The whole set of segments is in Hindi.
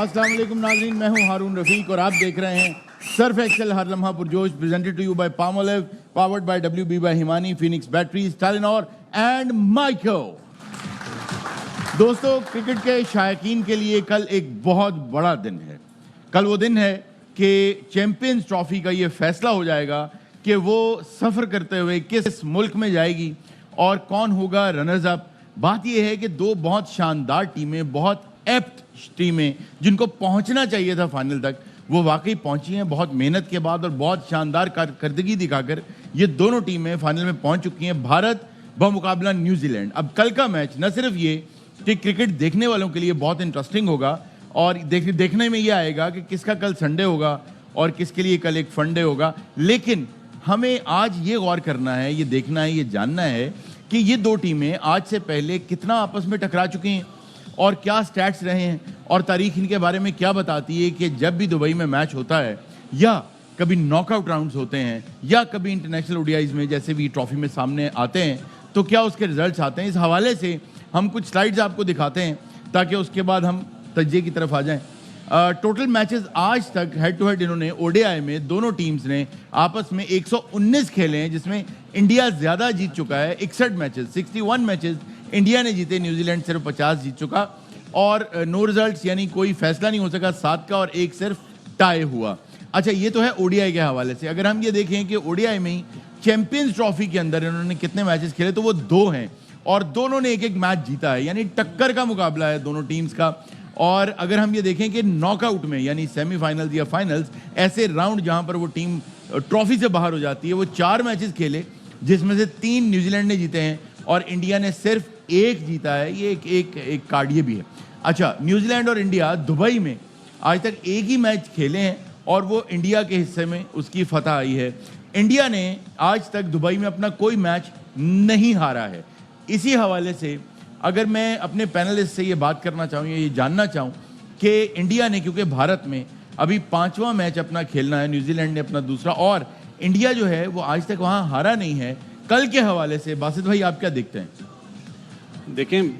अस्सलाम वालेकुम नाज़रीन, मैं हूं हारून रफ़ीक और आप देख रहे हैं सर्फ एक्सेल हर लम्हा पुरजोश, presented to you by Palmolive, powered by WB by Himani, Phoenix batteries, Telenor and Mico. दोस्तों, क्रिकेट के शायकीन के लिए कल एक बहुत बड़ा दिन है। कल वो दिन है कि चैंपियंस ट्रॉफी का ये फैसला हो जाएगा कि वो सफ़र करते हुए किस मुल्क में जाएगी और कौन होगा रनर्स अप। बात यह है कि दो बहुत शानदार टीमें, बहुत एप्ट टीमें जिनको पहुंचना चाहिए था फाइनल तक, वो वाकई पहुंची हैं बहुत मेहनत के बाद और बहुत शानदार कारकर्दगी दिखाकर ये दोनों टीमें फाइनल में पहुंच चुकी हैं। भारत बमुकाबला न्यूजीलैंड। अब कल का मैच न सिर्फ ये कि क्रिकेट देखने वालों के लिए बहुत इंटरेस्टिंग होगा और देखने में ये आएगा कि किसका कल संडे होगा और किसके लिए कल एक फंडे होगा, लेकिन हमें आज ये गौर करना है, ये देखना है, ये जानना है कि ये दो टीमें आज से पहले कितना आपस में टकरा चुकी हैं और क्या स्टैट्स रहे हैं और तारीख इनके बारे में क्या बताती है कि जब भी दुबई में मैच होता है या कभी नॉकआउट राउंड्स होते हैं या कभी इंटरनेशनल ओडीआईज में जैसे भी ट्रॉफी में सामने आते हैं तो क्या उसके रिजल्ट्स आते हैं। इस हवाले से हम कुछ स्लाइड्स आपको दिखाते हैं ताकि उसके बाद हम तज्जे की तरफ आ जाएं। टोटल मैचेस आज तक हेड टू हेड इन्होंने ओडीआई में दोनों टीम्स ने आपस में 119 खेले हैं, जिसमें इंडिया ज़्यादा जीत चुका है। 61 मैचेस, 61 मैचेस इंडिया ने जीते, न्यूजीलैंड सिर्फ 50 जीत चुका और नो रिजल्ट्स यानी कोई फैसला नहीं हो सका 7 का और एक सिर्फ टाई हुआ। अच्छा, ये तो है ओडीआई के हवाले से। अगर हम ये देखें कि ओडीआई में ही चैंपियंस ट्रॉफी के अंदर इन्होंने कितने मैचेस खेले तो वो 2 हैं और दोनों ने एक एक मैच जीता है, यानी टक्कर का मुकाबला है दोनों टीम्स का। और अगर हम ये देखें कि नॉकआउट में यानी सेमीफाइनल्स या फाइनल्स, ऐसे राउंड जहां पर वो टीम ट्रॉफी से बाहर हो जाती है, वो 4 मैचेस खेले जिसमें से 3 न्यूजीलैंड ने जीते हैं और इंडिया ने सिर्फ 1 जीता है। ये एक कार्ड ये भी है। अच्छा, न्यूजीलैंड और इंडिया दुबई में आज तक एक ही मैच खेले हैं और वो इंडिया के हिस्से में उसकी फतह आई है। इंडिया ने आज तक दुबई में अपना कोई मैच नहीं हारा है। इसी हवाले से अगर मैं अपने पैनलिस्ट से ये बात करना चाहूँ या ये जानना चाहूँ कि इंडिया ने, क्योंकि भारत में अभी 5वां मैच अपना खेलना है, न्यूजीलैंड ने अपना दूसरा, और इंडिया जो है वो आज तक वहाँ हारा नहीं है। कल के हवाले से बासित भाई आप क्या देखते हैं? देखें,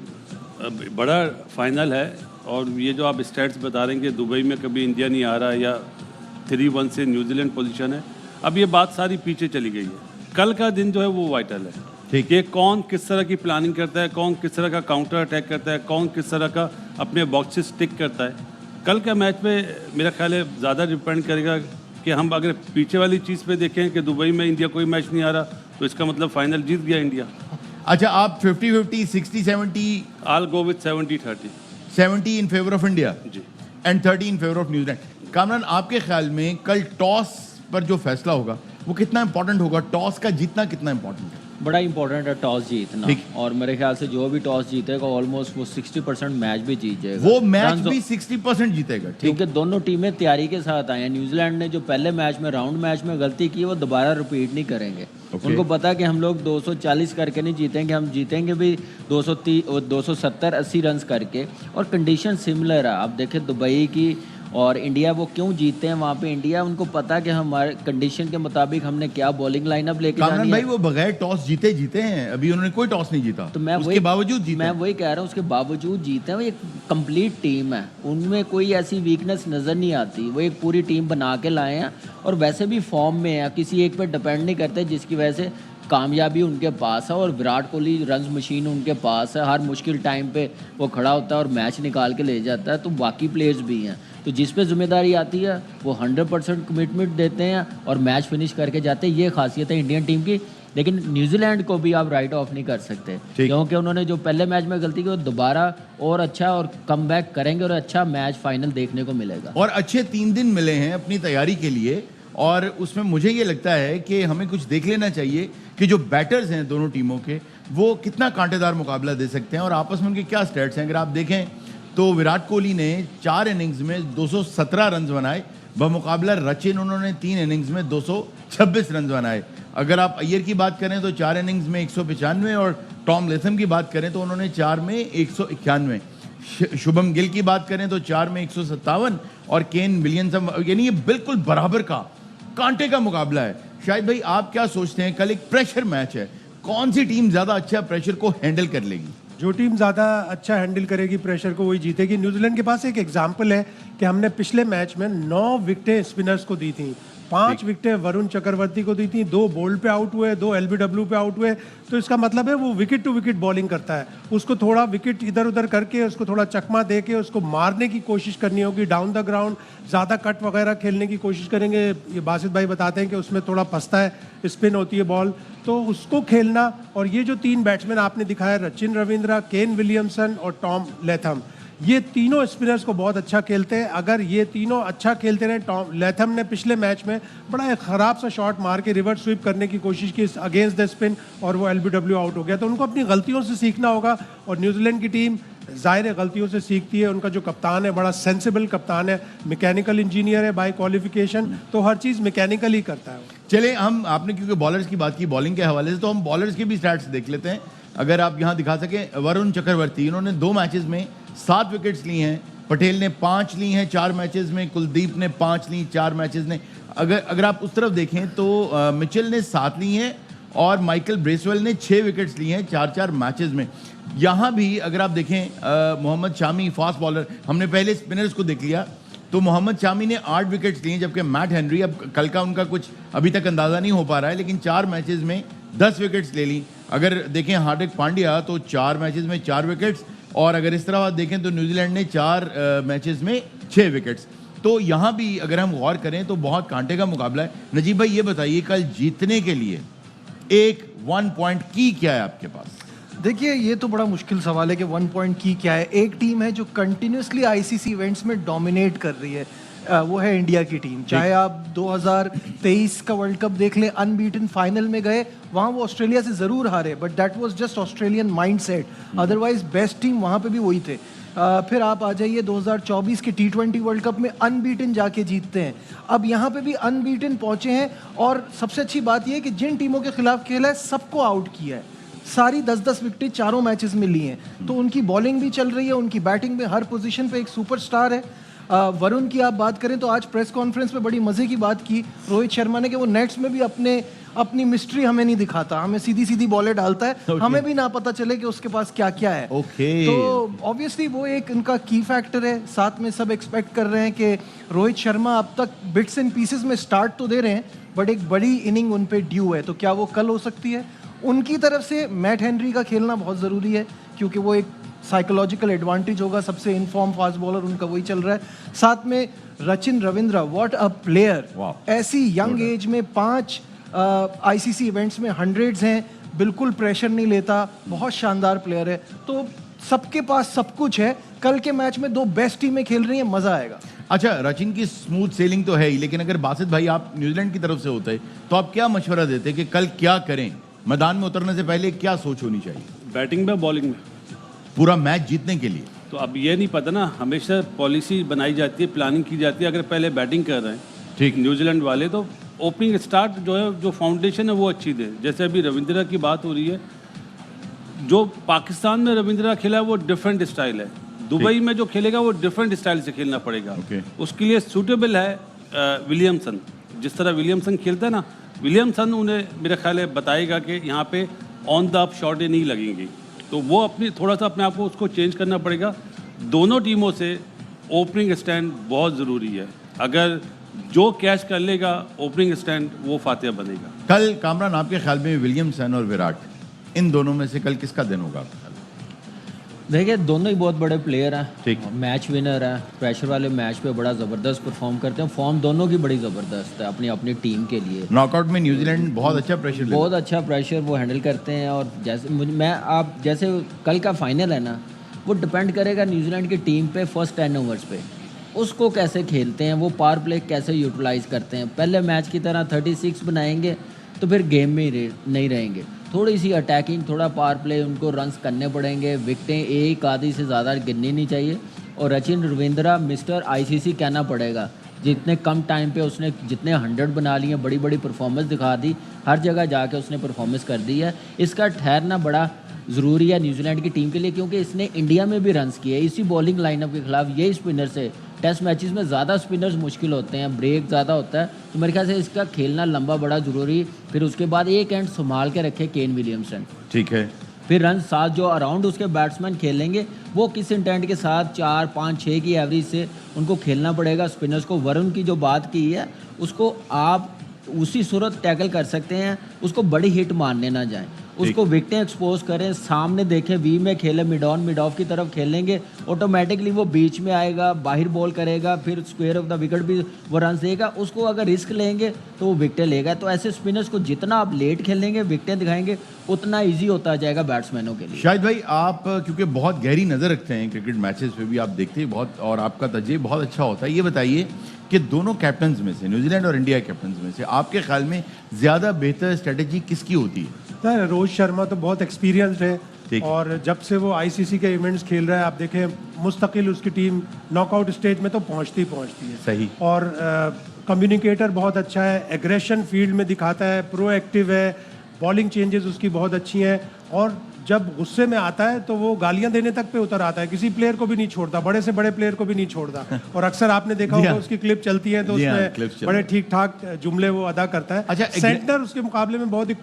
बड़ा फाइनल है और ये जो आप स्टैट्स बता रहे हैं कि दुबई में कभी इंडिया नहीं आ रहा या 3-1 से न्यूजीलैंड पोजीशन है, अब ये बात सारी पीछे चली गई है। कल का दिन जो है वो वाइटल है कि कौन किस तरह की प्लानिंग करता है, कौन किस तरह का काउंटर अटैक करता है, कौन किस तरह का अपने बॉक्सेस स्टिक करता है। कल का मैच में मेरा ख्याल है ज़्यादा डिपेंड करेगा कि हम अगर पीछे वाली चीज़ पे देखें कि दुबई में इंडिया कोई मैच नहीं आ रहा तो इसका मतलब फाइनल जीत गया इंडिया। अच्छा, आप 50-50, 60-70? I'll go with 70-30। 70 in favour of India जी and 30 in favour of New Zealand. Kamran, आपके ख्याल में कल टॉस पर जो फैसला होगा वो कितना इंपॉर्टेंट होगा? टॉस का जीतना कितना इंपॉर्टेंट है? बड़ा इंपॉर्टेंट है टॉस जीतना, और मेरे ख्याल से जो भी टॉस जीतेगा ऑलमोस्ट वो 60% मैच भी जीत जाएगा। वो मैच भी 60% जीतेगा, क्योंकि दोनों टीमें तैयारी के साथ आई हैं। न्यूजीलैंड ने जो पहले मैच में राउंड मैच में गलती की वो दोबारा रिपीट नहीं करेंगे। उनको पता है कि हम लोग 240 करके नहीं जीतेंगे, हम जीतेंगे भी 270-80 रन करके। और कंडीशन सिमिलर है। आप देखें दुबई की और इंडिया, वो क्यों जीते हैं वहाँ पे इंडिया, उनको पता कि हमारे कंडीशन के मुताबिक हमने क्या बॉलिंग लाइनअप लेके जानी है। भाई वो बगैर टॉस जीते हैं, अभी उन्होंने कोई टॉस नहीं जीता, तो मैं उसके बावजूद जीते। मैं वही कह रहा हूँ, उसके बावजूद जीते हैं। वो एक कंप्लीट टीम है, उनमें कोई ऐसी वीकनेस नज़र नहीं आती। वो एक पूरी टीम बना के लाए हैं और वैसे भी फॉर्म में है, किसी एक पे डिपेंड नहीं करते, जिसकी वजह से कामयाबी उनके पास है। और विराट कोहली रन्स मशीन उनके पास है, हर मुश्किल टाइम पे वो खड़ा होता है और मैच निकाल के ले जाता है। तो बाकी प्लेयर्स भी हैं, तो जिस पे जिम्मेदारी आती है वो 100% कमिटमेंट देते हैं और मैच फिनिश करके जाते हैं। ये खासियत है इंडियन टीम की। लेकिन न्यूजीलैंड को भी आप राइट ऑफ नहीं कर सकते, क्योंकि उन्होंने जो पहले मैच में गलती की वो दोबारा और अच्छा और कम बैक करेंगे और अच्छा मैच फाइनल देखने को मिलेगा। और अच्छे 3 दिन मिले हैं अपनी तैयारी के लिए और उसमें मुझे ये लगता है कि हमें कुछ देख लेना चाहिए कि जो बैटर्स हैं दोनों टीमों के वो कितना कांटेदार मुकाबला दे सकते हैं और आपस में उनके क्या स्टैट्स हैं। अगर आप देखें तो विराट कोहली ने 4 इनिंग्स में 217 रन बनाए, बमुकाबला रचिन उन्होंने 3 इनिंग्स में 226 रन बनाए। अगर आप अय्यर की बात करें तो 4 इनिंग्स में 195 और टॉम लेथम की बात करें तो उन्होंने 4 में 191। शुभम गिल की बात करें तो 4 में 157 और केन विलियमसन, यानी ये बिल्कुल बराबर का कांटे का मुकाबला है। शायद भाई आप क्या सोचते हैं, कल एक प्रेशर मैच है, कौन सी टीम ज़्यादा अच्छा प्रेशर को हैंडल कर लेगी? जो टीम ज़्यादा अच्छा हैंडल करेगी प्रेशर को वही जीतेगी। न्यूजीलैंड के पास एक एग्जाम्पल है कि हमने पिछले मैच में 9 विकेटें स्पिनर्स को दी थी, 5 विकेटें वरुण चक्रवर्ती को दी थी, 2 बोल्ड पे आउट हुए, 2 एलबीडब्ल्यू पे आउट हुए। तो इसका मतलब है वो विकेट टू विकेट बॉलिंग करता है, उसको थोड़ा विकेट इधर उधर करके उसको थोड़ा चकमा दे के उसको मारने की कोशिश करनी होगी डाउन द ग्राउंड, ज़्यादा कट वगैरह खेलने की कोशिश करेंगे। ये बासित भाई बताते हैं कि उसमें थोड़ा फंसता है, स्पिन होती है बॉल, तो उसको खेलना। और ये जो 3 बैट्समैन आपने दिखाया, रचिन रविंद्रा, केन विलियमसन और टॉम लेथम, ये तीनों स्पिनर्स को बहुत अच्छा खेलते हैं। अगर ये तीनों अच्छा खेलते रहे, टॉम लेथम ने पिछले मैच में बड़ा एक ख़राब सा शॉट मार के रिवर्स स्वीप करने की कोशिश की अगेंस्ट द स्पिन और वो एलबीडब्ल्यू आउट हो गया। तो उनको अपनी गलतियों से सीखना होगा। और न्यूजीलैंड की टीम ज़ाहिर है गलतियों से सीखती है। उनका जो कप्तान है बड़ा सेंसिबल कप्तान है, मैकेनिकल इंजीनियर है बाय क्वालिफिकेशन, तो हर चीज़ मैकेनिकल ही करता है। चले हम आपने क्योंकि बॉलर्स की बात की बॉलिंग के हवाले से, तो हम बॉलर्स के भी स्टैट्स देख लेते हैं अगर आप यहाँ दिखा सकें। वरुण चक्रवर्ती, इन्होंने 2 मैचेस में 7 विकेट्स ली हैं, पटेल ने 5 ली हैं 4 मैचेस में, कुलदीप ने 5 ली 4 मैचेस ने। अगर आप उस तरफ देखें तो मिचेल ने 7 ली हैं और माइकल ब्रेसवेल ने 6 विकेट्स ली हैं 4-4 मैचेस में। यहाँ भी अगर आप देखें मोहम्मद शामी फास्ट बॉलर, हमने पहले स्पिनर्स को देख लिया, तो मोहम्मद शामी ने 8 विकेट्स लिए, जबकि मैट हेनरी, अब कल का उनका कुछ अभी तक अंदाज़ा नहीं हो पा रहा है, लेकिन 4 मैचेस में 10 विकेट्स ले ली। अगर देखें हार्दिक पांड्या तो 4 मैचेस में 4 विकेट्स, और अगर इस तरह आप देखें तो न्यूजीलैंड ने 4 मैचेस में 6 विकेट्स। तो यहाँ भी अगर हम गौर करें तो बहुत कांटे का मुकाबला है। नजीब भाई ये बताइए, कल जीतने के लिए एक 1 पॉइंट की क्या है आपके पास? देखिए, ये तो बड़ा मुश्किल सवाल है कि 1 पॉइंट की क्या है। एक टीम है जो कंटिन्यूसली आईसीसी इवेंट्स में डोमिनेट कर रही है, वो है इंडिया की टीम। चाहे आप 2023 का वर्ल्ड कप देख लें, अनबीटन फाइनल में गए, वहाँ वो ऑस्ट्रेलिया से ज़रूर हारे, but that was just Australian mindset, otherwise best team वहाँ पे भी वही थे। फिर आप आ जाइए 2024 के T20 वर्ल्ड कप में अनबीटन जाके जीतते हैं, अब यहाँ पे भी अनबीटन पहुँचे हैं। और सबसे अच्छी बात यह है कि जिन टीमों के खिलाफ खेला है सबको आउट किया है, सारी 10-10 विकेटें चारों मैचेस में ली हैं। तो उनकी बॉलिंग भी चल रही है, उनकी बैटिंग में हर पोजीशन पे एक सुपरस्टार है। वरुण की आप बात करें तो आज प्रेस कॉन्फ्रेंस में बड़ी मज़े की बात की रोहित शर्मा ने कि वो नेट्स में भी अपनी मिस्ट्री हमें नहीं दिखाता, हमें सीधी सीधी बॉलें डालता है, हमें भी ना पता चले कि उसके पास क्या क्या है। तो ऑब्वियसली वो एक उनका की फैक्टर है। साथ में सब एक्सपेक्ट कर रहे हैं कि रोहित शर्मा अब तक बिट्स एंड पीसेस में स्टार्ट तो दे रहे हैं, बट एक बड़ी इनिंग उन पे ड्यू है, तो क्या वो कल हो सकती है? उनकी तरफ से मैट हेनरी का खेलना बहुत ज़रूरी है, क्योंकि वो एक साइकोलॉजिकल एडवांटेज होगा, सबसे इनफॉर्म फास्ट बॉलर उनका वही चल रहा है। साथ में Rachin Ravindra, what a player, ऐसी यंग एज में 5 आईसीसी इवेंट्स में 100s हैं, बिल्कुल प्रेशर नहीं लेता, बहुत शानदार प्लेयर है। तो सबके पास सब कुछ है। कल के मैच में 2 बेस्ट टीमें खेल रही हैं, मज़ा आएगा। अच्छा, रचिन की स्मूथ सेलिंग तो है ही, लेकिन अगर बासित भाई आप न्यूजीलैंड की तरफ से होते तो आप क्या मशवरा देते कि कल क्या करें, मैदान में उतरने से पहले क्या सोच होनी चाहिए? बैटिंग में, बॉलिंग में, पूरा मैच जीतने के लिए। तो अब ये नहीं पता ना, हमेशा पॉलिसी बनाई जाती है, प्लानिंग की जाती है। अगर पहले बैटिंग कर रहे हैं ठीक न्यूजीलैंड वाले, तो ओपनिंग स्टार्ट जो है, जो फाउंडेशन है वो अच्छी दे। जैसे अभी रविंद्रा की बात हो रही है, जो पाकिस्तान में रविंद्रा खेला है वो डिफरेंट स्टाइल है, दुबई में जो खेलेगा वो डिफरेंट स्टाइल से खेलना पड़ेगा। उसके लिए सूटेबल है विलियमसन, जिस तरह विलियमसन खेलता है ना, विलियमसन उन्हें मेरा ख्याल है बताएगा कि यहाँ पे ऑन द अप शॉटें नहीं लगेंगी, तो वो अपनी थोड़ा सा अपने आप को उसको चेंज करना पड़ेगा। दोनों टीमों से ओपनिंग स्टैंड बहुत ज़रूरी है, अगर जो कैच कर लेगा ओपनिंग स्टैंड वो फातिहा बनेगा। कल कामरान आपके ख्याल में विलियमसन और विराट, इन दोनों में से कल किसका दिन होगा? देखिए, दोनों ही बहुत बड़े प्लेयर हैं, ठीक, मैच विनर हैं, प्रेशर वाले मैच पे बड़ा ज़बरदस्त परफॉर्म करते हैं, फॉर्म दोनों की बड़ी ज़बरदस्त है अपनी अपनी टीम के लिए। नॉकआउट में न्यूजीलैंड बहुत अच्छा प्रेशर, बहुत अच्छा प्रेशर वो हैंडल करते हैं। और जैसे आप जैसे कल का फाइनल है ना, वो डिपेंड करेगा न्यूजीलैंड की टीम पे, फर्स्ट 10 ओवर्स पे उसको कैसे खेलते हैं, वो पावर प्ले कैसे यूटिलाइज़ करते हैं। पहले मैच की तरह 36 बनाएंगे तो फिर गेम में ही नहीं रहेंगे, थोड़ी सी अटैकिंग, थोड़ा पावर प्ले, उनको रन्स करने पड़ेंगे, विकटें एक आधी से ज़्यादा गिननी नहीं चाहिए। और रचिन रविंद्रा मिस्टर आईसीसी कहना पड़ेगा, जितने कम टाइम पे उसने जितने 100 बना लिए, बड़ी बड़ी परफॉर्मेंस दिखा दी, हर जगह जाके उसने परफॉर्मेंस कर दी है। इसका ठहरना बड़ा ज़रूरी है न्यूजीलैंड की टीम के लिए, क्योंकि इसने इंडिया में भी रन्स किए इसी बॉलिंग लाइनअप के खिलाफ। यही स्पिनर से टेस्ट मैचेस में ज़्यादा स्पिनर्स मुश्किल होते हैं, ब्रेक ज़्यादा होता है, तो मेरे ख्याल से इसका खेलना लंबा बड़ा ज़रूरी। फिर उसके बाद एक एंड संभाल के रखे केन विलियमसन। ठीक है, फिर रन साथ जो अराउंड उसके बैट्समैन खेलेंगे वो किस इंटेंट के साथ 4, 5, 6 की एवरेज से उनको खेलना पड़ेगा। स्पिनर्स को वरुण की जो बात की है उसको आप उसी सूरत टैकल कर सकते हैं, उसको बड़ी हिट मारने ना जाएं, उसको विकेटें एक्सपोज करें, सामने देखें, वी में खेलें, मिड ऑन मिड ऑफ की तरफ खेलेंगे, ऑटोमेटिकली वो बीच में आएगा, बाहर बॉल करेगा, फिर स्क्वायर ऑफ द विकेट भी वो रन देगा। उसको अगर रिस्क लेंगे तो वो विकेटें लेगा। तो ऐसे स्पिनर्स को जितना आप लेट खेलेंगे, विकेटें दिखाएंगे, उतना ईजी होता जाएगा बैट्समैनों के लिए। शाहिद भाई, आप क्योंकि बहुत गहरी नज़र रखते हैं क्रिकेट मैचेस पे भी, आप देखते हैं बहुत, और आपका तजुर्बा बहुत अच्छा होता है, ये बताइए कि दोनों कैप्टन्स में से, न्यूजीलैंड और इंडिया कैप्टन्स में से, आपके ख्याल में ज़्यादा बेहतर स्ट्रेटेजी किसकी होती है? सर रोहित शर्मा तो बहुत एक्सपीरियंस्ड है, ठीक। और जब से वो आईसीसी के इवेंट्स खेल रहा है, आप देखें मुस्तकिल उसकी टीम नॉकआउट स्टेज में तो पहुंचती है। सही। और कम्युनिकेटर बहुत अच्छा है, एग्रेशन फील्ड में दिखाता है, प्रोएक्टिव है, बॉलिंग चेंजेस उसकी बहुत अच्छी हैं, और जब गुस्से में आता है तो वो गालियां देने तक पे उतर आता है, किसी प्लेयर को भी नहीं छोड़ता, बड़े से बड़े प्लेयर को भी नहीं छोड़ता। और अक्सर आपने देखा होगा उसकी क्लिप चलती है तो उसमें बड़े ठीक ठाक जुमले वो अदा करता है। अच्छा, सेंटर उसके मुकाबले में बहुत ही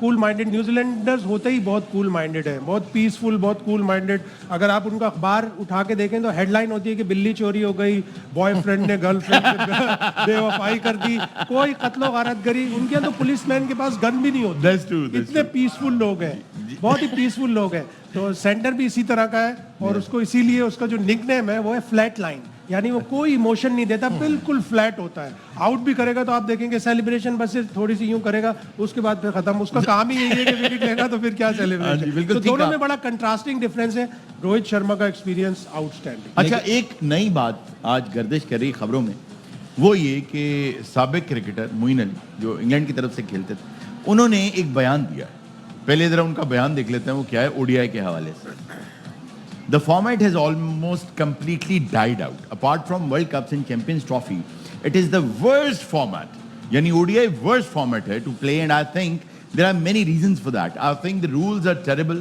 कूल माइंडेड, न्यूजीलैंडर्स होते ही बहुत कूल माइंडेड है, बहुत पीसफुल, बहुत कूल माइंडेड। अगर आप उनका अखबार उठा के देखें तो हेडलाइन होती है कि बिल्ली चोरी हो गई, बॉयफ्रेंड ने गर्लफ्रेंड से बेवफाई कर दी, कोई कत्लो गारतगरी, उनके यहाँ तो पुलिसमैन के पास गन भी नहीं होती। That's true, that's इतने पीसफुल लोग हैं, बहुत ही पीसफुल लोग हैं। तो सेंटर भी इसी तरह का है, और उसको इसीलिए उसका जो निकनेम है वो है फ्लैट लाइन, यानी वो कोई इमोशन नहीं देता, बिल्कुल फ्लैट होता है। आउट भी करेगा तो आप देखेंगे सेलिब्रेशन बस सिर्फ थोड़ी सी यूं करेगा, उसके बाद फिर खत्म। उसका काम ही यही है कि विकेट लेगा, तो फिर क्या सेलिब्रेशन। तो दोनों में बड़ा कंट्रास्टिंग डिफरेंस है। रोहित शर्मा का एक्सपीरियंस आउटस्टैंडिंग। अच्छा, एक नई बात आज गर्दिश कर रही खबरों में, वो ये कि साबिक क्रिकेटर मोइन अली, जो इंग्लैंड की तरफ से खेलते थे, उन्होंने एक बयान दिया। पहले जरा उनका बयान देख लेते हैं, वो क्या है ओडीआई के हवाले से। The format has almost completely died out. Apart from World Cups and Champions Trophy, it is the worst format. यानी ODI worst format है to play, and I think there are many reasons for that. I think the rules are terrible.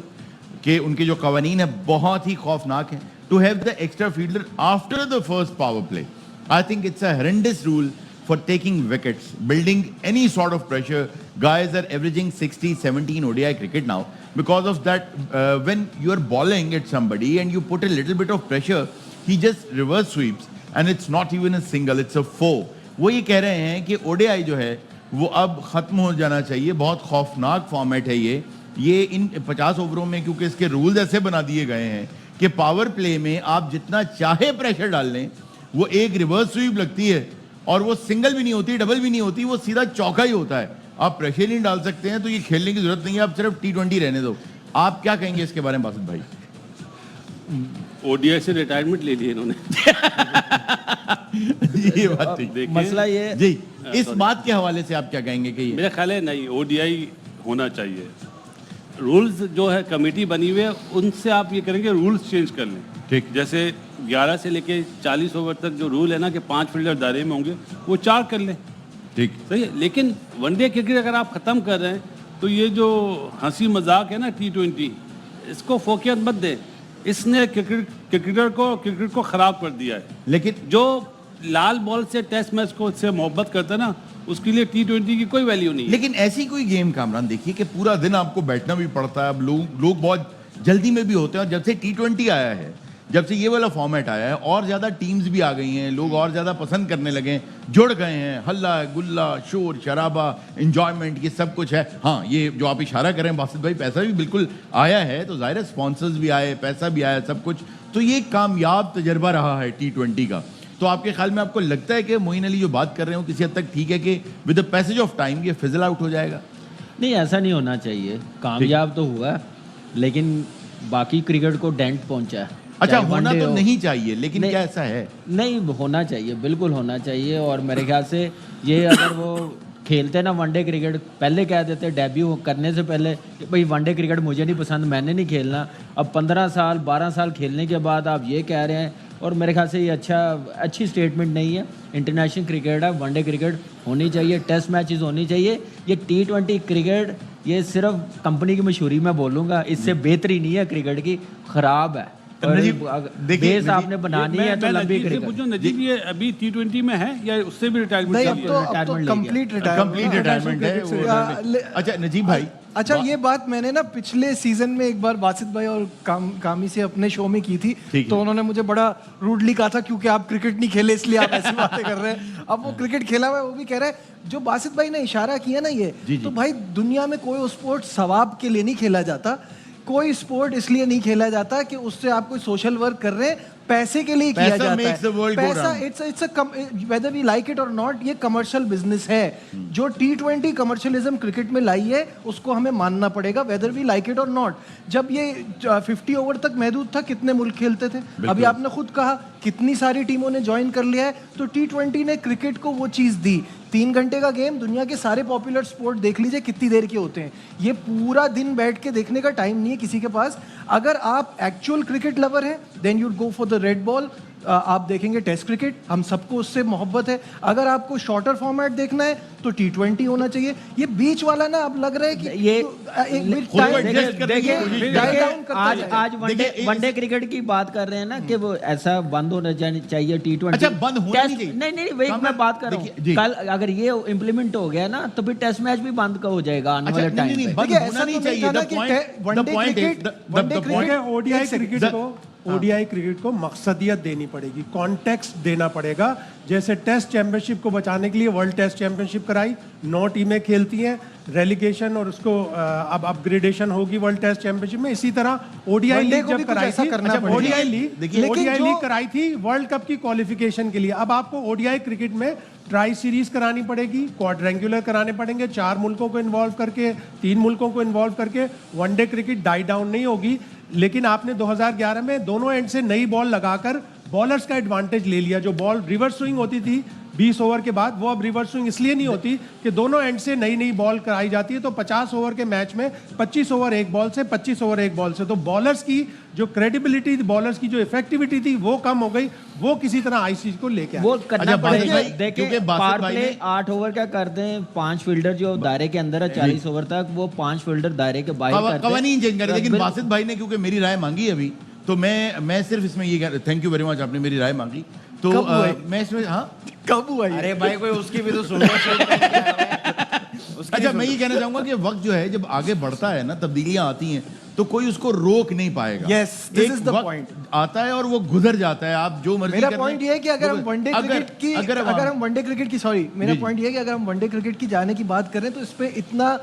कि उनके जो कवानीन है बहुत ही खौफनाक हैं. To have the extra fielder after the first power play, I think it's a horrendous rule for taking wickets, building any sort of pressure. Guys are averaging 60, 70 in ODI cricket now. Because of that, when you are bowling at somebody and you put a little bit of pressure, he just reverse sweeps and it's not even a single, it's a four. वो ये कह रहे हैं कि ODI जो है वो अब ख़त्म हो जाना चाहिए, बहुत खौफनाक फॉर्मेट है ये इन 50 ओवरों में, क्योंकि इसके रूल्स ऐसे बना दिए गए हैं कि पावर प्ले में आप जितना चाहे प्रेशर डाल लें, वो एक रिवर्स स्वीप लगती है और वो सिंगल भी नहीं होती, डबल भी नहीं होती, वो सीधा चौका ही होता है। आप प्रेशर नहीं डाल सकते हैं, तो ये खेलने की जरूरत नहीं है, आप सिर्फ T20 रहने दो। आप क्या कहेंगे इसके बारे में बासित भाई? ओडीआई से रिटायरमेंट ले ली इन्होंने। ये बात थी। मसला ये जी, इस बात के हवाले से आप क्या कहेंगे कि मेरा ख्याल है नहीं, ओडीआई होना चाहिए। रूल्स जो है कमेटी बनी हुई है, उनसे आप ये करेंगे रूल्स चेंज कर लें। ठीक। जैसे 11 से लेके 40 ओवर तक जो रूल है ना कि 5 फील्डर दायरे में होंगे, वो 4 कर लें। ठीक, सही है। लेकिन वनडे क्रिकेट अगर आप ख़त्म कर रहे हैं तो ये जो हंसी मजाक है ना T20, इसको फोकियत मत दें। इसने क्रिकेट को ख़राब कर दिया है। लेकिन जो लाल बॉल से टेस्ट मैच को से मोहब्बत करता है ना, उसके लिए T20 की कोई वैल्यू नहीं है। लेकिन ऐसी कोई गेम कामरान देखिए कि पूरा दिन आपको बैठना भी पड़ता है। अब लोग बहुत जल्दी में भी होते हैं, और जब से T20 आया है, जब से ये वाला फॉर्मेट आया है, और ज़्यादा टीम्स भी आ गई हैं, लोग और ज़्यादा पसंद करने लगे हैं, जुड़ गए हैं, हल्ला गुल्ला शोर शराबा एंजॉयमेंट ये सब कुछ है। हाँ, ये जो आप इशारा करें बासित भाई, पैसा भी बिल्कुल आया है, तो ज़ाहिर है स्पॉन्सर्स भी आए, पैसा भी आया, सब कुछ। तो ये कामयाब तजर्बा रहा है T20 का। तो आपके ख्याल में आपको लगता है कि मोइन अली जो बात कर रहे हो किसी हद तक ठीक है कि with the passage of time ये फिजल आउट हो जाएगा? नहीं, ऐसा नहीं होना चाहिए। कामयाब तो हुआ, लेकिन बाकी क्रिकेट को डेंट पहुंचा है। अच्छा, चाहे होना वनडे तो हो। नहीं चाहिए, लेकिन नहीं, क्या ऐसा है? नहीं, होना चाहिए, बिल्कुल होना चाहिए। और मेरे ख्याल से ये अगर वो खेलते ना वनडे क्रिकेट, पहले कह देते डेब्यू करने से पहले कि भाई वनडे क्रिकेट मुझे नहीं पसंद, मैंने नहीं खेलना। अब 15 साल 12 साल खेलने के बाद आप ये कह रहे हैं, और मेरे ख्याल से ये अच्छी स्टेटमेंट नहीं है। इंटरनेशनल क्रिकेट है, वनडे क्रिकेट होनी चाहिए, टेस्ट मैचेस होनी चाहिए। ये T20 क्रिकेट ये सिर्फ कंपनी की मशहूरी में बोलूँगा, इससे बेहतरी नहीं है क्रिकेट की, ख़राब है। और बेस आपने बनानी है तो लंबी क्रिकेट। पूछो नजीब, ये अभी T20 में है या उससे भी नहीं, रिटायरमेंट? अब तो कंप्लीट कंप्लीट रिटायरमेंट है। अच्छा नजीब भाई, अच्छा ये बात मैंने ना पिछले सीजन में एक बार बासित भाई और कामी से अपने शो में की थी, ठीक तो है। उन्होंने मुझे बड़ा रूडली कहा था क्योंकि आप क्रिकेट नहीं खेले इसलिए आप ऐसी बातें कर रहे हैं। अब वो क्रिकेट खेला हुआ है, वो भी कह रहा है जो बासित भाई ने इशारा किया ना ये, जी, जी। तो भाई दुनिया में कोई स्पोर्ट सवाब के लिए नहीं खेला जाता, कोई स्पोर्ट इसलिए नहीं खेला जाता कि उससे आप कोई सोशल वर्क कर रहे हैं, पैसे के लिए किया पैसा जाता makes the है। world go पैसा round. It's whether we like it और नॉट, ये कमर्शियल बिजनेस है। जो T20 कमर्शियलिज्म क्रिकेट में लाई है उसको हमें मानना पड़ेगा, वेदर वी लाइक इट और नॉट। जब ये 50 ओवर तक महदूद था, कितने मुल्क खेलते थे? अभी आपने खुद कहा कितनी सारी टीमों ने ज्वाइन कर लिया है, तो T20 ने क्रिकेट को वो चीज़ दी। 3 घंटे का गेम, दुनिया के सारे पॉपुलर स्पोर्ट देख लीजिए कितनी देर के होते हैं। ये पूरा दिन बैठ के देखने का टाइम नहीं है किसी के पास। अगर आप एक्चुअल क्रिकेट लवर हैं then you'd go for the red ball. आप देखेंगे टेस्ट क्रिकेट, हम सबको उससे मोहब्बत है। अगर आपको शॉर्टर फॉर्मेट देखना है तो T20 होना चाहिए। ये बीच वाला ना अब लग रहा है कि ये एक मिनट खुद को time- adjust करने की देखिए कोशिश dial देखिए, down करता आज जाएगा। आज देखिए, वनडे क्रिकेट की बात कर रहे हैं ना कि वो ऐसा बंद होना चाहिए T20। अच्छा, बंद होना नहीं चाहिए। नहीं नहीं, वही मैं बात कर रहा देखिए, हूँ। जी। कल अगर ये इम्प्लीमेंट हो गया ना तो फिर टेस्ट मैच भी बंद का हो जाएगा आने अच्छा, वाले नहीं, नहीं, टाइम पे। बंद देखिए, होना ऐसा नहीं तो नहीं चाहिए। था ना The कि point- the one day point is- cricket- the- one day the point- cricket- ODI एक सेकंड। क्रिकेट को ओडीआई क्रिकेट को मकसदियत देनी पड़ेगी, कॉन्टेक्स्ट देना पड़ेगा। जैसे टेस्ट चैंपियनशिप को बचाने के लिए वर्ल्ड टेस्ट चैंपियनशिप कराई, 9 टीमें खेलती हैं, रेलिगेशन और उसको अब अपग्रेडेशन होगी वर्ल्ड टेस्ट चैंपियनशिप में। इसी तरह ओडीआई वनडे लीग को भी जब कुछ कराई ऐसा थी, करना अच्छा, पड़ेगा। ओडीआई लीग देखिए, लेकिन ओडीआई जो- लीग कराई थी वर्ल्ड कप की क्वालिफिकेशन के लिए। अब आपको ओडीआई क्रिकेट में ट्राई सीरीज करानी पड़ेगी, क्वाड्रेंगुलर कराने पड़ेंगे, 4 मुल्कों को इन्वॉल्व करके, 3 मुल्कों को इन्वॉल्व करके। वनडे क्रिकेट डाई डाउन नहीं होगी, लेकिन आपने 2011 में दोनों एंड से नई बॉल लगाकर बॉलर्स का एडवांटेज ले लिया। जो बॉल रिवर्स स्विंग होती थी 20 ओवर के बाद, वो अब रिवर्स स्विंग इसलिए नहीं होती कि दोनों एंड से नई नई बॉल कराई जाती है। तो 50 ओवर के मैच में 25 ओवर एक बॉल से, 25 ओवर एक बॉल से, तो बॉलर्स की जो क्रेडिबिलिटी थी, बॉलर्स की जो इफेक्टिविटी थी, वो कम हो गई। वो किसी तरह आईसीसी को लेके आए। वो करना अच्छा, बासित पड़ेगा। भाई, देखिए क्योंकि बासित पावर भाई प्ले ने- 8 ओवर का करते हैं, 5 फील्डर जो दायरे के अंदर है 40 ओवर तक, वो 5 फील्डर दायरे के बाहर करते हैं। कवानीन चेंज करे, लेकिन बिल- बासित भाई ने क्योंकि मेरी राय मांगी अभी, तो मैं सिर्फ इसमें ये थैंक यू वेरी मच, आपने मेरी राय मांगी तो कब हुआ है? मैं इसमें हाँ कब हुआ ये? अरे भाई कोई उसकी भी तो सुन लो। अच्छा, मैं ये कहना चाहूंगा कि वक्त जो है जब आगे बढ़ता है ना, तब्दीलियां आती हैं, तो कोई उसको रोक नहीं पाएगा। Yes, this एक is the वक्त point. आता है और वो गुजर जाता है, आप जो मर्जी मेरा कर लें, पॉइंट ये है कि अगर हम वो- वनडे अगर- क्रिकेट की अगर अगर हम वनडे क्रिकेट की सॉरी मेरा जी, जी। पॉइंट ये है कि अगर हम वनडे क्रिकेट की जाने की बात करें तो इस पे इतना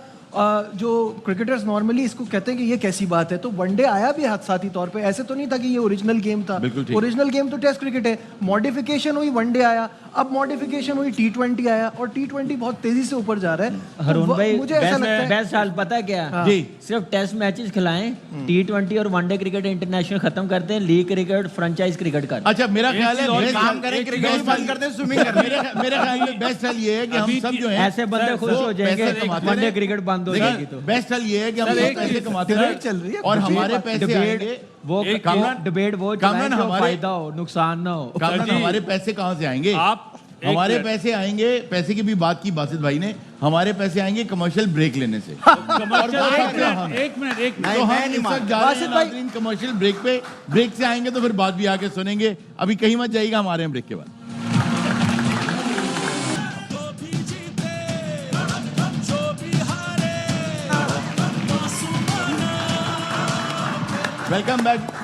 जो क्रिकेटर्स नॉर्मली इसको कहते हैं कि ये कैसी बात है, तो वनडे आया भी हादसाती तौर पे। ऐसे तो नहीं था कि ये ओरिजिनल गेम था। बिल्कुल ठीक। ओरिजिनल गेम तो टेस्ट क्रिकेट है, मॉडिफिकेशन हुई, वनडे आया, अब मॉडिफिकेशन हुई, T20 आया, और T20 बहुत तेजी से ऊपर जा रहा है। हरून तो भाई मुझे ऐसा लगता है बेस्ट हाल पता है क्या? जी। सिर्फ टेस्ट मैचेस खिलाएं, T20 और वनडे क्रिकेट इंटरनेशनल खत्म करते हैं, लीग क्रिकेट फ्रेंचाइज क्रिकेट कर। अच्छा, मेरा एक ख्याल है चीज और best काम हाल- करें, एक क्रिकेट best बंद हाल- कर दें, स्विमिंग कर दें। मेरे ख्याल में बेस्ट हाल ये है कि हम अभी सब जो है ऐसे बंदे खुश हो जाएंगे वनडे क्रिकेट बंद हो जाएगी तो। बेस्ट हाल ये है कि हम सर, सब एक पैसे चीज- कमाते डिबेट रहे चल रही है, और मुझे ये हमारे बात- पैसे डिबेट आएंगे। वो कामरान- डिबेट वो कामरान चलाएं जो हमारे- फायदा हो, नुकसान ना हो। कामरान, जी। हमारे पैसे कहाँ से आएंगे? आप एक हमारे मिनट। पैसे आएंगे, पैसे की भी बात की बासित भाई ने, हमारे पैसे आएंगे कमर्शियल ब्रेक लेने से। एक मिनट तो हम मैं नहीं इस वक्त मानता। जा रहे हैं बासित भाई- नाज़रीन कमर्शियल ब्रेक पे। ब्रेक से आएंगे तो फिर बात भी आके सुनेंगे। अभी कहीं मत जाइएगा, हमारे हैं ब्रेक के बाद।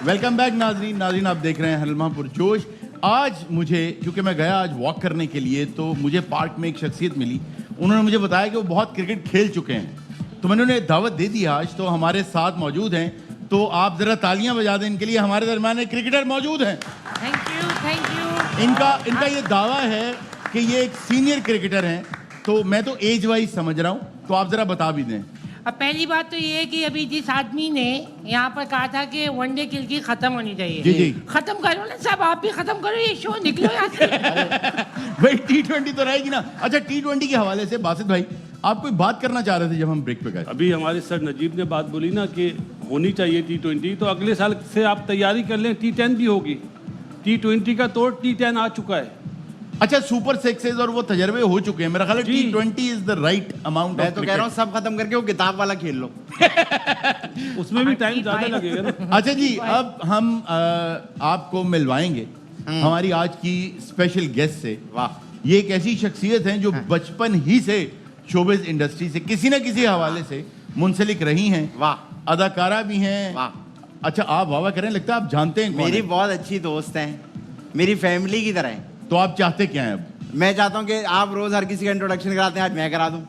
वेलकम बैक नाज़रीन आप देख रहे हैं हलमा पुरजोश। आज मुझे, क्योंकि मैं गया आज वॉक करने के लिए, तो मुझे पार्क में एक शख्सियत मिली। उन्होंने मुझे बताया कि वो बहुत क्रिकेट खेल चुके हैं, तो मैंने उन्हें दावत दे दी आज। तो हमारे साथ मौजूद हैं, तो आप ज़रा तालियां बजा दें इनके लिए। हमारे दरमियान एक क्रिकेटर मौजूद हैं। Thank you. इनका ये दावा है कि ये एक सीनियर क्रिकेटर हैं, तो मैं तो एज वाइज समझ रहा हूँ, तो आप ज़रा बता भी दें। अब पहली बात तो ये है कि अभी जिस आदमी ने यहाँ पर कहा था कि वनडे क्रिकेट खत्म होनी चाहिए, जी, जी। खत्म करो ना साहब, आप भी खत्म करो ये शो, निकलो यहाँ से। भाई T20 तो रहेगी ना। अच्छा, T20 के हवाले से बासित भाई, आप कोई बात करना चाह रहे थे जब हम ब्रेक पे गए? अभी हमारे सर नजीब ने बात बोली ना कि होनी चाहिए T20, तो अगले साल से आप तैयारी कर लें, T10 भी होगी। T20 का तोड़ T10 आ चुका है। अच्छा, सुपर सिक्सेस और वो तजर्बे हो चुके हैं। मेरा ख्याल है जी। T20 is the right amount. मैं तो कह रहा हूँ सब खत्म करके वो किताब वाला खेल लो। उसमें भी टाइम ज्यादा लगेगा ना। अच्छा जी, अब हम आपको मिलवाएंगे हमारी आज की स्पेशल गेस्ट से। वाह। ये एक ऐसी शख्सियत हैं जो बचपन ही से शोबिज इंडस्ट्री से किसी न किसी हवाले से मुंसलिक रही हैं, वाह अदाकारा भी हैं। वाह, अच्छा, आप वाह करें, लगता है आप जानते हैं कौन मेरी है। बहुत अच्छी दोस्त हैं, मेरी फैमिली की तरह हैं। तो आप चाहते क्या हैं अब? मैं चाहता हूँ कि आप रोज हर किसी का इंट्रोडक्शन कराते हैं, आज मैं करा दूं।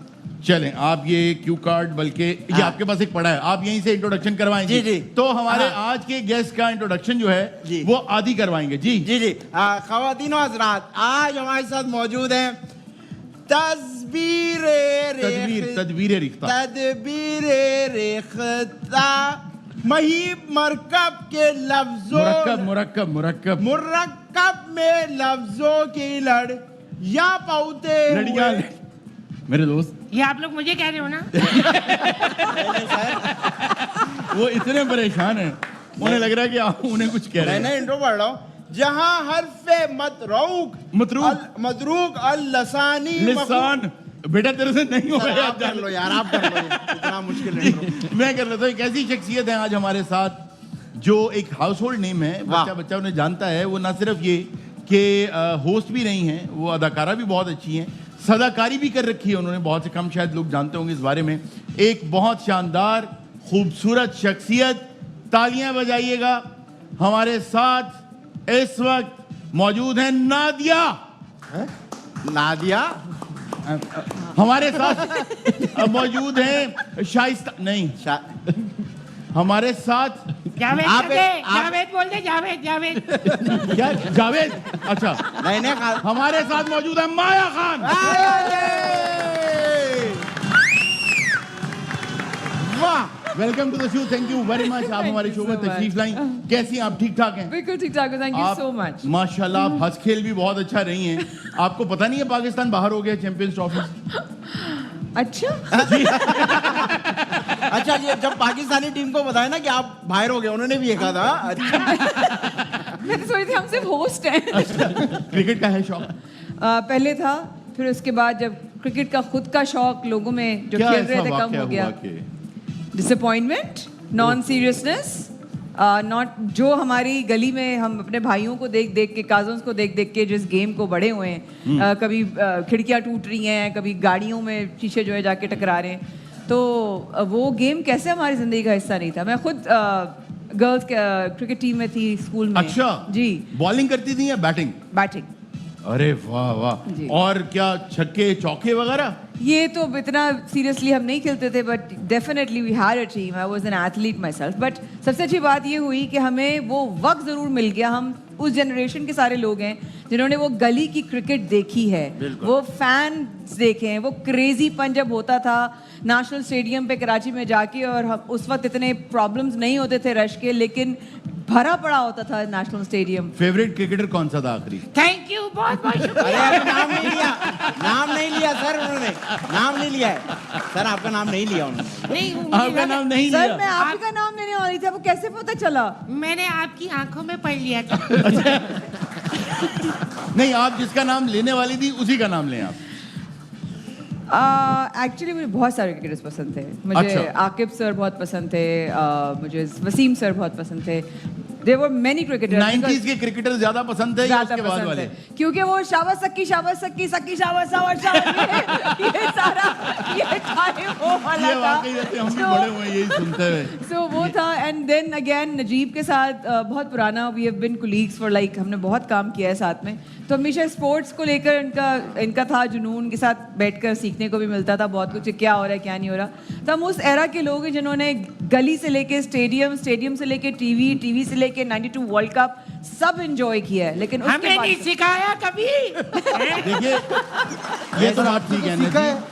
चलें, आप ये क्यू कार्ड, बल्कि ये हाँ। आपके पास एक पड़ा है, आप यहीं से इंट्रोडक्शन करवाएंगे। जी, जी। तो हमारे हाँ। आज के गेस्ट का इंट्रोडक्शन जो है जी। वो आदि करवाएंगे। जी जी जी, ख़वातीनो हज़रात, आज हमारे साथ मौजूद हैं तदबीर रिख्ता। महीब मरकब के लफ्जों मुरक्कब में लफ्जों की लड़ या पौते लड़ियां, मेरे दोस्त ये आप लोग मुझे कह रहे हो ना? वो इतने परेशान हैं, उन्हें लग रहा है कि आप उन्हें कुछ कह रहे हैं। मैंने इंट्रो पढ़ रहा हूँ। जहाँ हर्फे मदरूक अल लसानी लिसान, बेटा तेरे से नहीं हो रहा। आप कर लो यार, आप कर लो, इतना मुश्किल intro। मैं कर लेता हूँ। एक ऐसी शख्सियत है आज हमारे साथ जो एक हाउस होल्ड नेम है, वाह। बच्चा उन्हें जानता है। वो ना सिर्फ ये कि होस्ट भी रही हैं, वो अदाकारा भी बहुत अच्छी हैं, सदाकारी भी कर रखी है उन्होंने, बहुत से कम शायद लोग जानते होंगे इस बारे में। एक बहुत शानदार खूबसूरत शख्सियत, तालियां बजाइएगा। हमारे साथ इस वक्त मौजूद हैं नादिया। नादिया, हमारे साथ मौजूद हैं शाइस्ता, नहीं, हमारे साथ जावेद आप- कर दे, आप- जावेद बोल दे, जावेद। क्या, जावेद? अच्छा, नहीं हमारे साथ मौजूद है माया खान। वाह, welcome to the show, thank you very much. आप हमारे शो में तशरीफ लाई। कैसी हैं आप? ठीक ठाक हैं? बिल्कुल ठीक ठाक, थैंक यू आप सो मच। माशाल्लाह आप हंस खेल भी बहुत अच्छा रही हैं। आपको पता नहीं है पाकिस्तान बाहर हो गया चैंपियंस ट्रॉफी से? अच्छा, अच्छा ये जब पाकिस्तानी टीम को बताया ना कि आप बाहर हो गए, उन्होंने भी ये कहा था। अच्छा, मैं तो सोची थी हम सिर्फ होस्ट हैं। क्रिकेट का है शौक? पहले था, फिर उसके बाद जब क्रिकेट का खुद का शौक लोगों में जो क्या खेल ऐसा रहे थे कम वाकया हो हुआ गया। कि डिसअपॉइंटमेंट, नॉन सीरियसनेस, नॉट जो हमारी गली में हम अपने भाइयों को देख देख के, काजन्स को देख देख के जिस गेम को बड़े हुए हैं, कभी खिड़कियां टूट रही हैं, कभी गाड़ियों में शीशे जो है जाके टकरा रहे हैं, तो वो गेम कैसे हमारी ज़िंदगी का हिस्सा नहीं था। मैं खुद गर्ल्स क्रिकेट टीम में थी स्कूल में। अच्छा जी, बॉलिंग करती थी या बैटिंग? बैटिंग। अरे वाह वाह। जी। और क्या छक्के चौके वगैरह? ये तो इतना सीरियसली हम नहीं खेलते थे, but definitely we had a team. I was an athlete myself. But सबसे अच्छी बात ये हुई कि हमें वो वक्त ज़रूर मिल गया। हम उस जनरेशन के सारे लोग हैं जिन्होंने वो गली की क्रिकेट देखी है, वो फैंस देखे हैं, वो क्रेजीपन जब होता था नेशनल स्टेडियम पे कराची में जाके, और हम उस वक्त इतने प्रॉब्लम्स नहीं होते थे रश के, लेकिन भरा पड़ा होता था नेशनल स्टेडियम। फेवरेट क्रिकेटर कौन सा था आखिरी? थैंक यू, बहुत बहुत अरे शुक्रिया। अभी नाम नहीं लिया, नाम नहीं लिया सर, उन्होंने नाम नहीं लिया है सर, आपका नाम नहीं लिया उन्होंने। नहीं, मुझे आपका लगा- नाम नहीं सर लिया? मैं आप ही का नाम लेने वाली थी, आपको कैसे पता चला? मैंने आपकी आंखों में पढ़ लिया था। नहीं, आप जिसका नाम लेने वाली थी उसी का नाम लें आप। एक्चुअली मुझे बहुत सारे क्रिकेटर्स पसंद थे। मुझे अच्छा। आकिब सर बहुत पसंद थे, मुझे वसीम सर बहुत पसंद थे। There were many cricketers. 90s के क्रिकेटर ज्यादा पसंद है या उसके बाद वाले? क्योंकि वो शाबाश सक्की सक्की शाबाश शाबाश ये सारा ये टाइम वो वाला ये था। वाकई वैसे हम भी बड़े हुए हैं यही सुनते हुए। सो वो था। एंड देन अगेन नजीब के साथ बहुत पुराना, we have been colleagues for like, हमने बहुत काम किया है साथ में, तो हमेशा स्पोर्ट्स को लेकर इनका था जुनून, के साथ बैठकर सीखने को भी मिलता था बहुत कुछ, क्या हो रहा है क्या नहीं हो रहा। तो हम उस एरा के लोग हैं जिन्होंने गली से लेके स्टेडियम, स्टेडियम से लेके टीवी, टीवी से लेके 92 वर्ल्ड कप सब एंजॉय किया है। लेकिन उसके हमें नहीं बाद सिखाया कभी। देखिए ये तो बात ठीक है,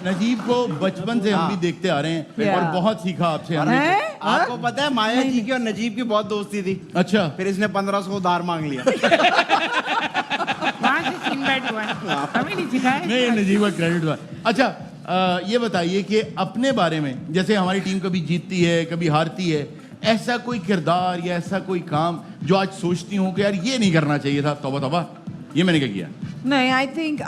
नजीब को बचपन से हम भी देखते आ रहे हैं Yeah. और बहुत सीखा आपसे हमने। हैं? आपको पता है माया जी की और नजीब की बहुत दोस्ती थी, अच्छा, फिर इसने 1500 उधार मांग लिया। वहाँ से सीन बैठ हुआ है। हमें नहीं सिखाया। नहीं नजीब का क्रेडिट हुआ। अच्छा ये बताइए कि अपने बारे में, जैसे हमारी टीम कभी जीतती है कभी हारती है, ऐसा कोई किरदार या ऐसा कोई काम जो आज सोचती हूँ कि यार ये नहीं करना चाहिए था, तौबा तौबा ये मैंने क्या किया? नहीं, आई थिंक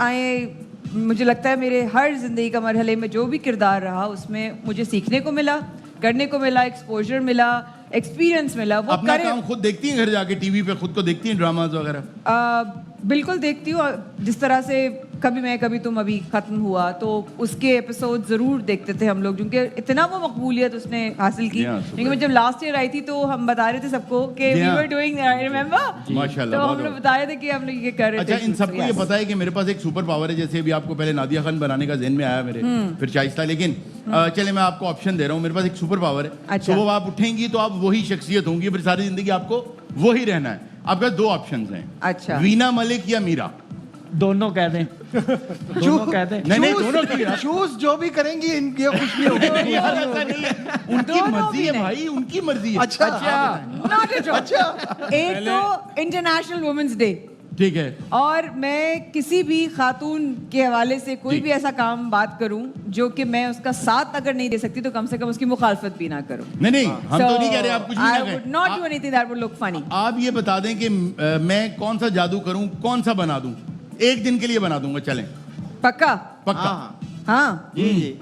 मुझे लगता है मेरे हर जिंदगी का मरहले में जो भी किरदार रहा उसमें मुझे सीखने को मिला, करने को मिला, एक्सपोजर मिला, एक्सपीरियंस मिला। वो अपना काम खुद देखती हैं घर जाके टीवी पे, खुद को देखती हैं ड्रामाज वगैरह? बिल्कुल देखती हूँ। जिस तरह से कभी मैं कभी तुम अभी खत्म हुआ तो उसके एपिसोड जरूर देखते थे हम लोग, क्योंकि इतना वो मकबूलियत उसने हासिल की। Yeah, super. लेकिन जब लास्ट ईयर आई थी तो हम बता रहे थे सबको कि we Yeah. Were doing, remember? माशाल्लाह, तो बहुत हम लोग बहुत। बता रहे थे कि हम लोग ये कर रहे थे। अच्छा, इन सबको ये Yes. पता है कि मेरे पास एक सुपर पावर है, जैसे अभी आपको पहले नादिया खान बनाने का ज़हन में आया मेरे, फिर शाइस्ता, लेकिन चले मैं आपको ऑप्शन दे रहा हूँ, मेरे पास एक सुपर पावर है। अच्छा। तो वो आप उठेंगी तो आप वही शख्सियत होंगी, फिर सारी जिंदगी आपको वही रहना है। आपका दो ऑप्शंस हैं, अच्छा। वीना मलिक या मीरा। दोनों कह दें, दोनों कह दें। नहीं दोनों क्यों यार? चूज जो भी करेंगी इनकी कुछ नहीं होगा। यार ऐसा नहीं है, उनकी दोनों मर्जी भी है नहीं। भाई, उनकी मर्जी है। अच्छा Not at all. एक तो इंटरनेशनल वुमेन्स डे, ठीक है, और मैं किसी भी खातून के हवाले से कोई जी। भी ऐसा काम बात करूं जो कि मैं उसका साथ अगर नहीं दे सकती तो कम से कम उसकी मुखालफत भी ना करूं। नहीं हम तो नहीं कह रहे आप कुछ भी I ना would कहें। not do anything that would look funny. आप ये बता दें कि मैं कौन सा जादू करूं, कौन सा बना दूं, एक दिन के लिए बना दूंगा, चलें? पक्का? पक्का। हाँ हाँ, जी जी।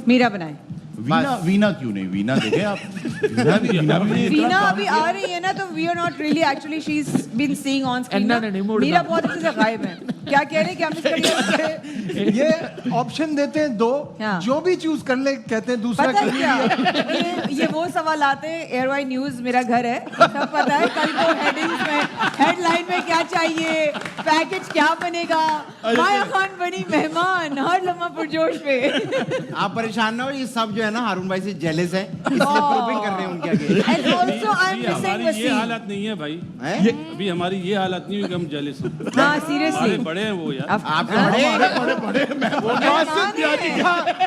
मीरा बनाए। वीना क्यों नहीं? वीना देखें आप, वीना भी इतना वीना काम अभी आ रही है ना, तो we are not really, actually she is been seeing on screen. नहीं, मूड मीरा ना। बहुत अच्छे से गायब है। क्या कह रहे हैं कि हम इसका ये ऑप्शन देते हैं दो, हाँ। जो भी चूज कर ले कहते हैं दूसरा पता कर है क्या, ये वो सवाल आते हैं, एयरवाई न्यूज मेरा घर है, सब पता है कल को हेडिंग्स में, हेडलाइन में क्या चाहिए, पैकेज क्या बनेगा, माया खान बनी मेहमान हर लम्हा पुरजोश पे। आप परेशान ना हो, ये सब जो है ना हारून भाई से जेलस है, इसलिए प्रूविंग कर रहे हैं उनके आगे। एंड आल्सो आई एम अभी मिसिंग हमारी ये वसीम। हालत नहीं है भाई, हैं? अभी हमारी ये हालत नहीं हुई कि हम जेलिस हों। हाँ हमारे सीरियसली, बड़े हैं वो यार। आप तो बड़े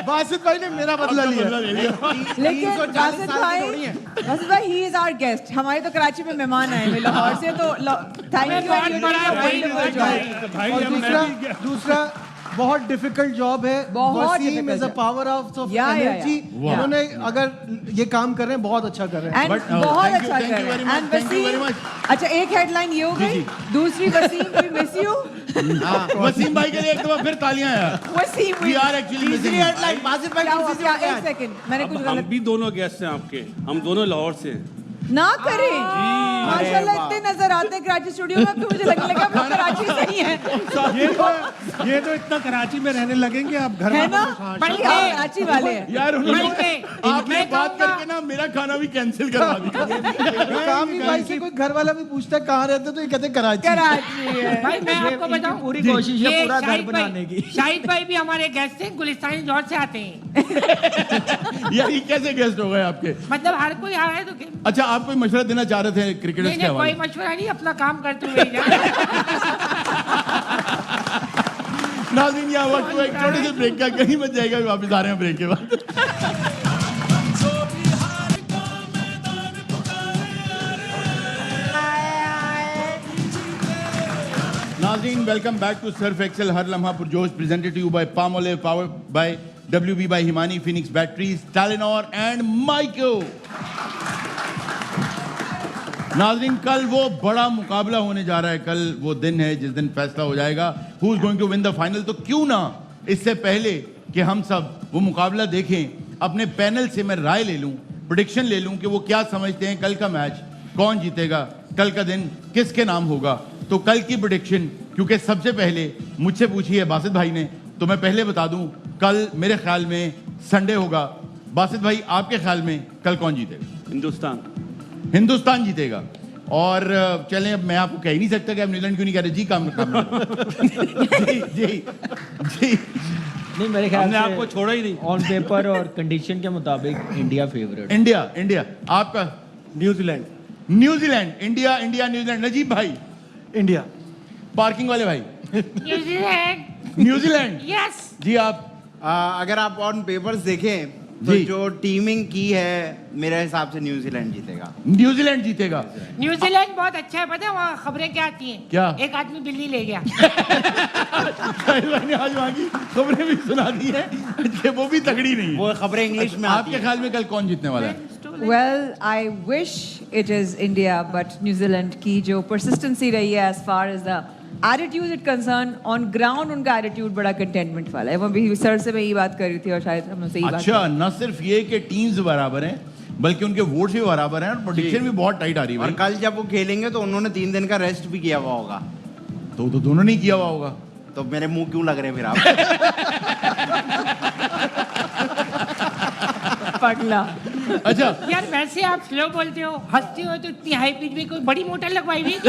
बासित भाई ने मेरा बदला लिया। लेकिन 340 बासित साल भाई, की थोड़ी है। बासित भाई ही इज आवर गेस्ट। हमारे तो कराची में मेहमान आए हुए लाहौर से, तो थैंक यू बहुत बड़ा भाई, और दूसरा बहुत डिफिकल्ट जॉब है। बहुत वसीम difficult इज अ है। पावर ऑफ या, एनर्जी। या। उन्होंने अगर ये काम कर रहे हैं बहुत अच्छा कर रहे हैं। एंड But, बहुत thank you, अच्छा thank you कर very रहे much, हैं। thank you very much. अच्छा, एक हेडलाइन ये हो गई, दूसरी Wasim we miss you. Wasim भाई के लिए एक दफा फिर तालियां यार। वसीम We are actually तीसरी missing. हेडलाइन बासित भाई क्या हुआ? किसी से क्या? हो गया? एक सेकंड, मैंने कुछ अब हम गलत भी दोनों गेस्ट हैं आपके, हम दोनों लाहौर से हैं। ना करें। माशाल्लाह वाह। इतने नजर आते हैं कराची स्टूडियो में, अब तो मुझे लगने लगा वो कराची से ही है। ये तो इतना कराची में रहने लगेंगे आप घर है वालों ना? को। हाँ, बल्कि हाँ, कराची वाले हैं। यार उन्होंने बल्कि आपने मैं बात कहूँगा- करके ना मेरा खाना भी कैंसिल करवा दिया। कामी भाई से कोई घर वाला भी पूछता है कहाँ रहते, तो ये कहते हैं कराची। कराची है। भाई मैं आपको बताऊं, पूरी कोशिश है ये पूरा घर शाहिद भाई- बनाने की। शाहिद भाई भी हमारे गेस्ट हैं, गुलिस्तानी दौर से आते हैं। यार ये कैसे गेस्ट हो गए आपके? मतलब हर कोई आ रहा है तो क्या? अच्छा, आप कोई मशवरा देना चाह रहे थे क्रिकेटर्स नहीं के नहीं, कोई हवाले? मशवरा नहीं, अपना काम करते हुए ही जाए। नाज़रीन, यहाँ वक्त हुआ एक छोटे से ब्रेक का, कहीं मत जाएगा, वापस आ रहे हैं ब्रेक के बाद। नाज़रीन, welcome back to Surf Excel हर लम्हा पुरजोश, presented to you by Palmolive, powered by WB by Himani, Phoenix batteries, Telenor and Mico. नाज़रीन, कल वो बड़ा मुकाबला होने जा रहा है, कल वो दिन है जिस दिन फैसला हो जाएगा who is going to win the final. तो क्यों ना इससे पहले कि हम सब वो मुकाबला देखें, अपने पैनल से मैं राय ले लूं, प्रेडिक्शन ले लूं कि वो क्या समझते हैं कल का मैच कौन जीतेगा, कल का दिन किसके नाम होगा। तो कल की प्रेडिक्शन, क्योंकि सबसे पहले मुझसे पूछी है बासित भाई ने, तो मैं पहले बता दूं, कल मेरे ख्याल में संडे होगा। बासित भाई, आपके ख्याल में कल कौन जीतेगा? हिंदुस्तान। हिंदुस्तान जीतेगा। और चलें, अब मैं आपको कह ही नहीं सकता कि आप न्यूजीलैंड क्यों नहीं कह रहे। जी, काम जी जी जी। नहीं, मेरे ख्याल हमने से आपको छोड़ा ही नहीं। ऑन पेपर और कंडीशन के मुताबिक इंडिया फेवरेट। India, India. आपका? New Zealand. New Zealand. India, India, New Zealand. Najeeb भाई? इंडिया। पार्किंग वाले भाई? न्यूजीलैंड। न्यूजीलैंड। यस। जी, आप? अगर आप ऑन पेपर्स देखें तो जी। जो टीमिंग की है मेरे हिसाब से न्यूजीलैंड जीतेगा। न्यूजीलैंड जीतेगा। न्यूजीलैंड बहुत अच्छा है, पता है वहाँ खबरें क्या आती हैं? क्या? एक आदमी बिल्ली ले गया। साहिल भाई ने आज वहाँ की खबरें भी सुना दी है कि वो भी तगड़ी नहीं है। वो खबरें इंग्लिश में आती आपके हैं। ख्याल में कल कौन जीतने वाला है? Well, I wish it is India, but New Zealand की जो persistency रही है as far as the attitude is concerned, on ground उनका attitude बड़ा contentment वाला है। वो भी सर से मैं ये बात कर रही थी और शायद हम उनसे ये बात अच्छा, न सिर्फ ये कि टीम्स बराबर हैं, बल्कि उनके वोट्स भी बराबर हैं और प्रेडिक्शन भी बहुत टाइट आ रही है और भाई। कल जब वो खेलेंगे तो उन्होंने 3 दिन का रेस्ट भी किया हुआ होगा। तो दोनों नहीं किया हुआ होगा। तो मेरे मुंह क्यों लग रहे हैं फिर आप? पगला। अच्छा यार वैसे आप स्लो बोलते हो, हंसते हो तो इतनी हाई पिच में कोई बड़ी मोटर लगवाई हुई है?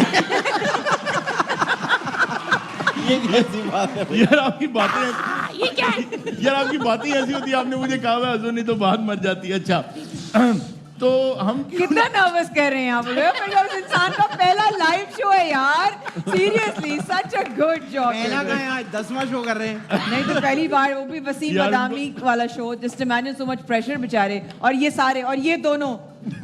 ये कैसी बात है? यार आपकी बातें ये क्या है? यार आपकी बातें ऐसी होती है, आपने मुझे कहा हंसो नहीं तो बात मर जाती है। अच्छा तो हम कितना नर्वस कर रहे हैं आप लोग? उस इंसान का पहला लाइव शो है यार, seriously such a good job. पहला का यहाँ 10वां शो कर रहे हैं। नहीं तो पहली बार, वो भी वसीम यार, बदामी वाला show. Just imagine so much pressure बेचारे, और ये सारे, और ये दोनों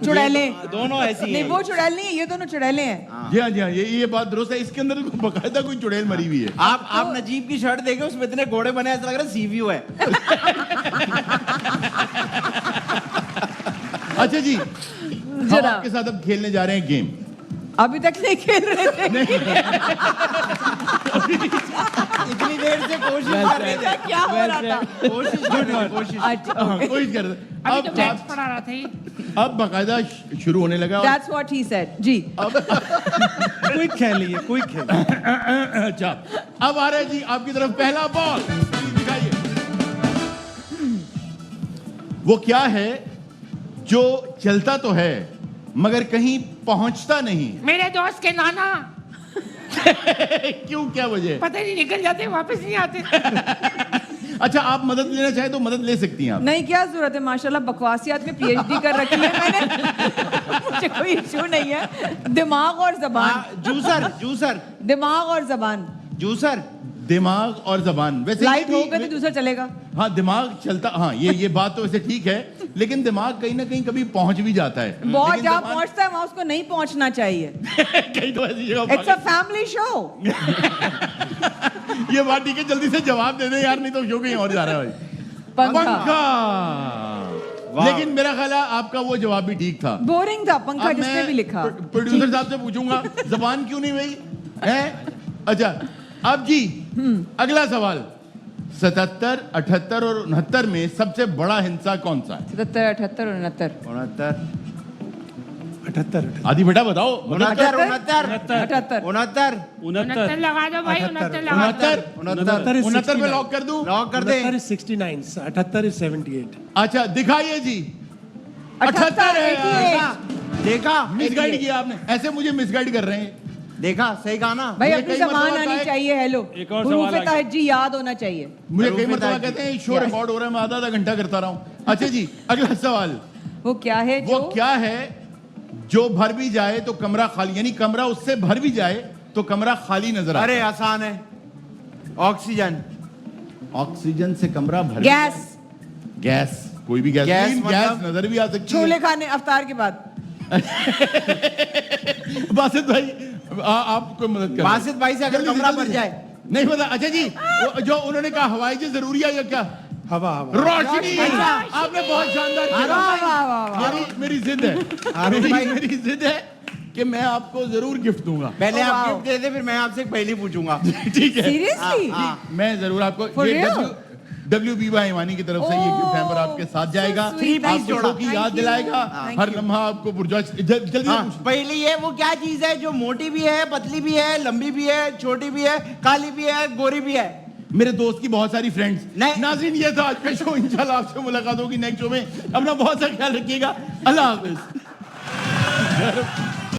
चुड़ैले। दोनों ऐसी नहीं हैं। वो चुड़ैल नहीं है, ये दोनों चुड़ैले हैं। जी हाँ जी हाँ, ये बात दुरुस्त है। इसके अंदर तो बकायदा कोई चुड़ैल मरी हुई है। आप नजीब की शर्ट देखे, उसमें इतने घोड़े बने, ऐसा लग रहा है सी व्यू है। अच्छा जी, हम जरा। आपके साथ अब खेलने जा रहे हैं गेम। अभी तक नहीं खेल रहे थे। इतनी देर से कोशिश कर रहे थे। क्या हो रहा था? कोशिश कर रहे थे, कोशिश। अच्छा, हाँ, कोशिश कर रहे थे। अभी तो अब मैच पढ़ा रहा था ये। अब बकायदा शुरू होने लगा। That's what he said. जी। क्विक खेलिए, क्विक खेलिए। अच्छा अब आ रहा है जी आपकी तरफ पहला बॉल, दिखाइए। वो क्या है जो चलता तो है मगर कहीं पहुंचता नहीं? मेरे दोस्त के नाना, क्यों, क्या वजह? पता नहीं, निकल जाते वापस नहीं आते। अच्छा आप मदद लेना चाहे तो मदद ले सकती हैं आप। नहीं, क्या जरूरत है, माशाल्लाह बकवासियात में PhD कर रखी है मैंने। मुझे कोई इशू नहीं है। दिमाग और जबान, जूसर, जूसर, दिमाग और जबान, जूसर। दिमाग और जबान, वैसे लाइट ये भी- होगा तो दूसरा चलेगा। हाँ दिमाग चलता, हाँ ये बात तो वैसे ठीक है, लेकिन दिमाग कहीं ना कहीं कभी पहुंच भी जाता है। बहुत लेकिन जहाँ जबान- पहुंचता है वहां उसको नहीं पहुंचना चाहिए। कहीं तो ऐसी जगह इट्स अ फैमिली शो। ये बात ठीक है, जल्दी से जवाब दे दे यार, नहीं तो शो कहीं और जा रहा है भाई। पंखा। पंखा। लेकिन मेरा ख्याल है आपका वो जवाब भी ठीक था। बोरिंग था पंखा, अब जिसने मैं भी लिखा। प्रोड्यूसर साहब से पूछूंगा जबान क्यों नहीं हुई है? अच्छा अब जी अगला सवाल, 77, 78 और 69 में सबसे बड़ा हिंसा कौन सा है? 77, 78 और 69। 69, 78। आदि बेटा बताओ। 69, 78। 69, 69 लगा दो भाई, 69 लगा दो। 69 69 पे लॉक कर दूं? लॉक कर दे। 69, 78 is 78। अच्छा दिखाइए जी। 78 है। 88। देखा, मिसगाइड किया आपने, ऐसे मुझे मिसगाइड कर रहे हैं। देखा, सही कहा ना। भाई मुझे अपनी कई जबान मरतबा आनी बताए- चाहिए। हेलो, एक और हुरूफ सवाल आ गया। तहज्जी याद होना चाहिए। मुझे कई रूफे मरतबा ताज कहते हैं शो रिकॉर्ड हो रहा है, मैं आधा घंटा करता रहा हूं। अच्छा जी अगला सवाल, वो क्या है वो जो क्या है जो भर भी जाए तो कमरा खाली, यानी कमरा उससे भर भी जाए तो कमरा खाली नजर आता अरे आसान है, ऑक्सीजन। है? ऑक्सीजन से कमरा भर गैस, गैस, कोई भी गैस, गैस गैस मतलब- नजर भी आ सकती छोले है। खाने अफ्तार के बाद। बासित भाई आपको मदद कर बासित भाई से अगर कमरा भर जाए। नहीं पता। अच्छा जी जो उन्होंने कहा हवाई जहाज जरूरी है या क्या? हवा, हवा। रोशनी। आपने बहुत शानदार किया। वाह वाह वाह वाह। मेरी जिद है, मेरी जिद है कि मैं आपको जरूर गिफ्ट दूंगा। पहले आप वाह। गिफ्ट दे दे, फिर मैं आपसे पहले पूछूंगा। ठीक है, सीरियसली? मैं जरूर आपको For ये real? WB हिमानी की तरफ से ये गिफ्ट हैम्पर आपके साथ जाएगा। so sweet. आपको जोड़ा। शो की याद Thank you. दिलाएगा, Thank हर you. लम्हा आपको पुरजोश। जल्दी से हाँ, पूछिए। पहले ये वो क्या चीज है जो मोटी भी है, पतली भी है, लंबी भी है, छोटी भी है, काली भी है, गोरी भी है? मेरे दोस्त की बहुत सारी फ्रेंड्स। नहीं। नाज़रीन ये था आज का शो, इंशाल्लाह आपसे मुलाकात होगी नेक्स्ट शो में। अपना बहुत सा ख्याल रखिएगा। अल्लाह हाफिज।